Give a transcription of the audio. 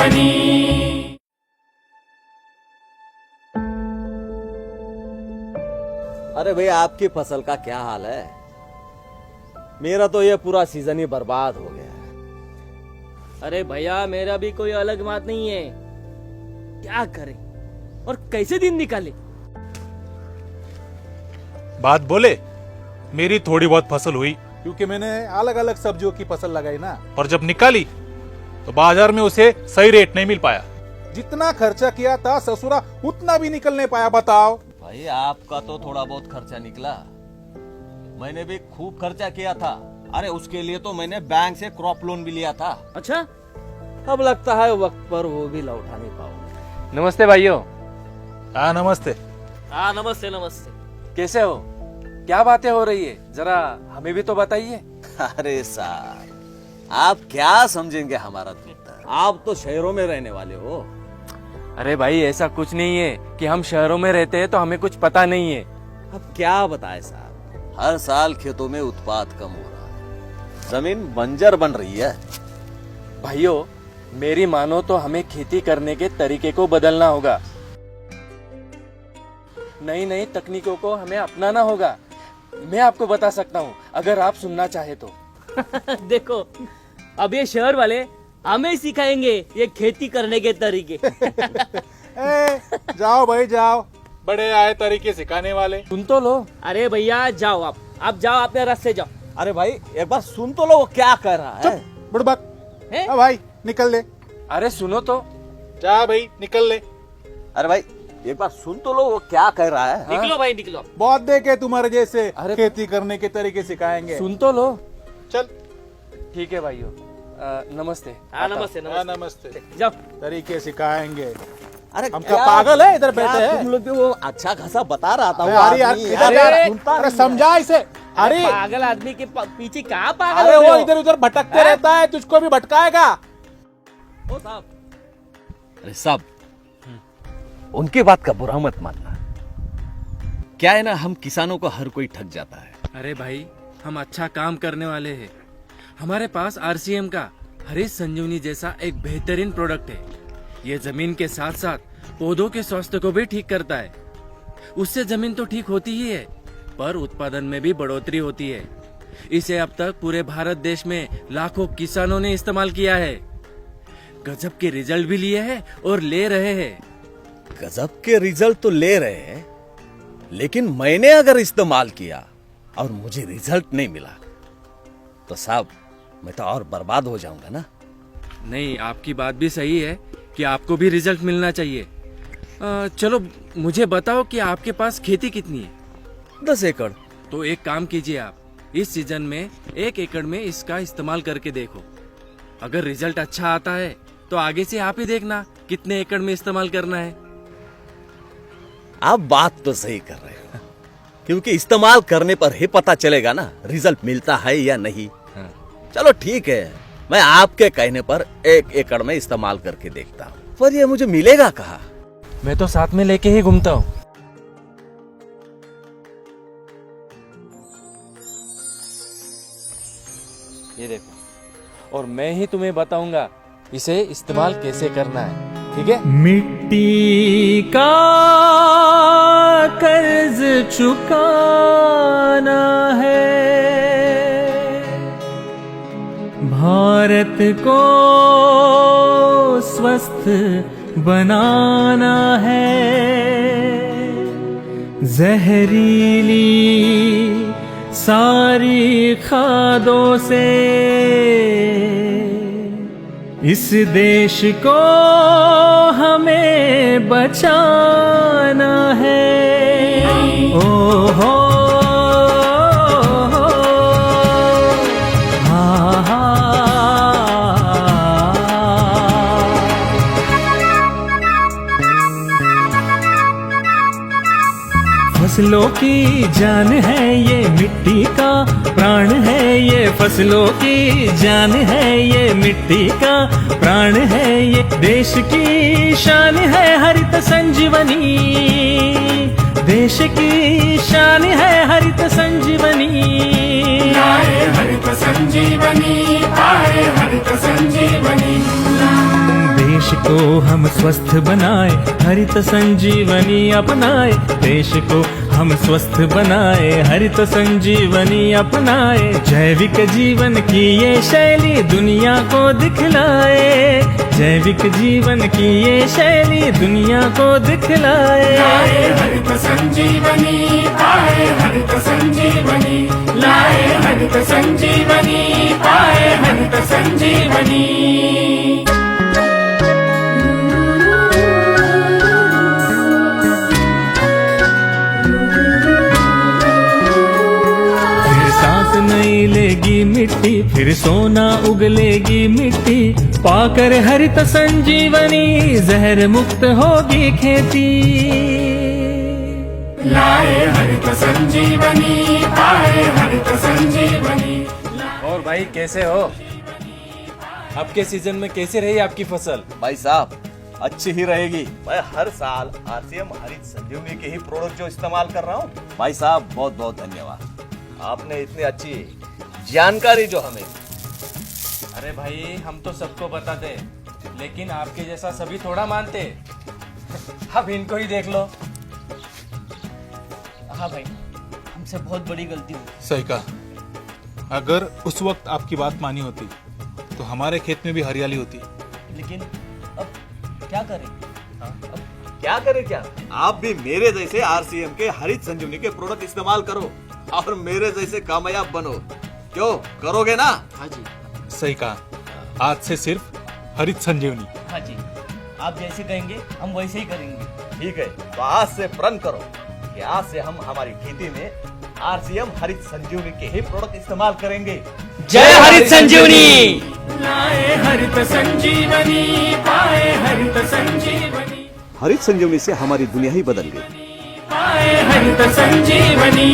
संजीवनी। अरे भाई, आपकी फसल का क्या हाल है? मेरा तो ये पूरा सीजन ही बर्बाद हो गया है। अरे भैया, मेरा भी कोई अलग बात नहीं है। क्या करें और कैसे दिन निकाले? बात बोले, मेरी थोड़ी बहुत फसल हुई क्योंकि मैंने अलग अलग सब्जियों की फसल लगाई ना, और जब निकाली तो बाजार में उसे सही रेट नहीं मिल पाया। जितना खर्चा किया था ससुरा उतना भी निकल नहीं पाया। बताओ भाई, आपका तो थोड़ा बहुत खर्चा निकला, मैंने भी खूब खर्चा किया था। अरे उसके लिए तो मैंने बैंक से क्रॉप लोन भी लिया था। अच्छा, अब लगता है वक्त पर वो भी लौटा नहीं पाऊंगा। नमस्ते भाइयों। हाँ नमस्ते। हाँ नमस्ते नमस्ते। कैसे हो? क्या बातें हो रही है, जरा हमें भी तो बताइए। अरे साहब, आप क्या समझेंगे हमारा दुख? आप तो शहरों में रहने वाले हो। अरे भाई, ऐसा कुछ नहीं है कि हम शहरों में रहते हैं तो हमें कुछ पता नहीं है। अब क्या बताए साहब, हर साल खेतों में उत्पाद कम हो रहा है, जमीन बंजर बन रही है। भाइयों, मेरी मानो तो हमें खेती करने के तरीके को बदलना होगा। नई नई तकनीकों को हमें अपनाना होगा। मैं आपको बता सकता हूँ, अगर आप सुनना चाहे तो। देखो, अब ये शहर वाले हमें सिखाएंगे ये खेती करने के तरीके। जाओ भाई जाओ, बड़े आए तरीके सिखाने वाले। सुन तो लो। अरे भैया जाओ, आप जाओ, अपने रास्ते जाओ। अरे भाई, एक बार सुन तो लो वो क्या कह रहा है। बुड़बक, हैं? भाई निकल ले। अरे सुनो तो। जा भाई निकल ले। अरे भाई, एक बार सुन तो लो वो क्या कह रहा है। निकलो भाई निकलो। बहुत देखे तुम्हारे जैसे अरे खेती करने के तरीके सिखाएंगे। सुन तो लो। चल ठीक है भाइयों, नमस्ते। हाँ नमस्ते हाँ, नमस्ते। नमस्ते। जाओ। तरीके सिखाएंगे। अरे हम क्या क्या पागल है इधर बैठे हैं? तुम लोग भी वो अच्छा खासा बता रहा था। अरे वो यार, आदमी, इधर अरे यार, सुनता अरे नहीं है। समझा इसे। अरे पागल आदमी के पीछे कहाँ पागल अरे हो रहे वो हो? इधर उधर भटकते रहता है, तुझको भी भटकाएगा। ओ साहब, अरे साहब, उनकी बात का बुरा मत मानना। क्या है ना, हम किसानों को हर कोई ठग जाता है। अरे भाई, हम अच्छा काम करने वाले हैं। हमारे पास आरसीएम का हरित संजीवनी जैसा एक बेहतरीन प्रोडक्ट है। ये जमीन के साथ साथ पौधों के स्वास्थ्य को भी ठीक करता है। उससे जमीन तो ठीक होती ही है, पर उत्पादन में भी बढ़ोतरी होती है। इसे अब तक पूरे भारत देश में लाखों किसानों ने इस्तेमाल किया है। गजब के रिजल्ट भी लिए हैं और ले रहे हैं। गजब के रिजल्ट तो ले रहे हैं, लेकिन मैंने अगर इस्तेमाल किया और मुझे रिजल्ट नहीं मिला तो साहब मैं तो और बर्बाद हो जाऊंगा ना। नहीं, आपकी बात भी सही है कि आपको भी रिजल्ट मिलना चाहिए। चलो मुझे बताओ कि आपके पास खेती कितनी है? 10 एकड़। तो एक काम कीजिए, आप इस सीजन में 1 एकड़ में इसका इस्तेमाल करके देखो। अगर रिजल्ट अच्छा आता है तो आगे से आप ही देखना कितने एकड़ में इस्तेमाल करना है। आप बात तो सही कर रहे हो, क्योंकि इस्तेमाल करने पर ही पता चलेगा ना रिजल्ट मिलता है या नहीं। चलो ठीक है, मैं आपके कहने पर 1 एकड़ में इस्तेमाल करके देखता हूँ, पर ये मुझे मिलेगा कहाँ? मैं तो साथ में लेके ही घूमता हूँ। ये देखो, और मैं ही तुम्हें बताऊंगा इसे इस्तेमाल कैसे करना है। ठीक है? मिट्टी का कर्ज चुकाना है, भारत को स्वस्थ बनाना है, जहरीली सारी खादों से इस देश को हमें बचाना है। ओ हो हा हा। फसलों की जान है ये, मिट्टी का प्राण है ये। फसलों की जान है ये, मिट्टी का प्राण है ये। देश की शान है हरित संजीवनी, देश की शान है हरित संजीवनी। लाए हरित संजीवनी, पाए हरित संजीवनी। देश को हम स्वस्थ बनाए, हरित संजीवनी अपनाए। देश को हम स्वस्थ बनाए, हरित संजीवनी अपनाए। जैविक जीवन की ये शैली दुनिया को दिखलाए, जैविक जीवन की ये शैली दुनिया को दिखलाए। लाए हरित संजीवनी, पाए हरित संजीवनी, लाए हरित संजीवनी, पाए हरित संजीवनी। फिर सांस नई लेगी मिट्टी, फिर सोना उगलेगी मिट्टी। पाकर हरित संजीवनी जहर मुक्त होगी खेती। लाए हरित संजीवनी, पाए हरित संजीवनी। और भाई कैसे हो? आपके सीजन में कैसे रही आपकी फसल? भाई साहब अच्छी ही रहेगी। मैं हर साल आरसीएम हरित संजीवनी के ही प्रोडक्ट जो इस्तेमाल कर रहा हूँ। भाई साहब बहुत बहुत धन्यवाद, आपने इतनी अच्छी जानकारी जो हमें। अरे भाई हम तो सबको बताते, लेकिन आपके जैसा सभी थोड़ा मानते। अब इनको ही देख लो। हाँ भाई, हमसे बहुत बड़ी गलती हुई। सही कहा। अगर उस वक्त आपकी बात मानी होती तो हमारे खेत में भी हरियाली होती। लेकिन अब क्या करें? क्या करे क्या, आप भी मेरे जैसे आरसीएम के हरित संजीवनी के प्रोडक्ट इस्तेमाल करो और मेरे जैसे कामयाब बनो। क्यों करोगे ना? हाँ जी, सही कहा। आज से सिर्फ हरित संजीवनी। हाँ जी, आप जैसे कहेंगे हम वैसे ही करेंगे। ठीक है, तो आज से प्रण करो कि आज से हम हमारी खेती में आरसीएम हरित संजीवनी के ही प्रोडक्ट इस्तेमाल करेंगे। जय हरित संजीवनी। लाए हरित संजीवनी, पाए हरित संजीवनी, हरित संजीवनी से हमारी दुनिया ही बदल गई। पाए हरित संजीवनी।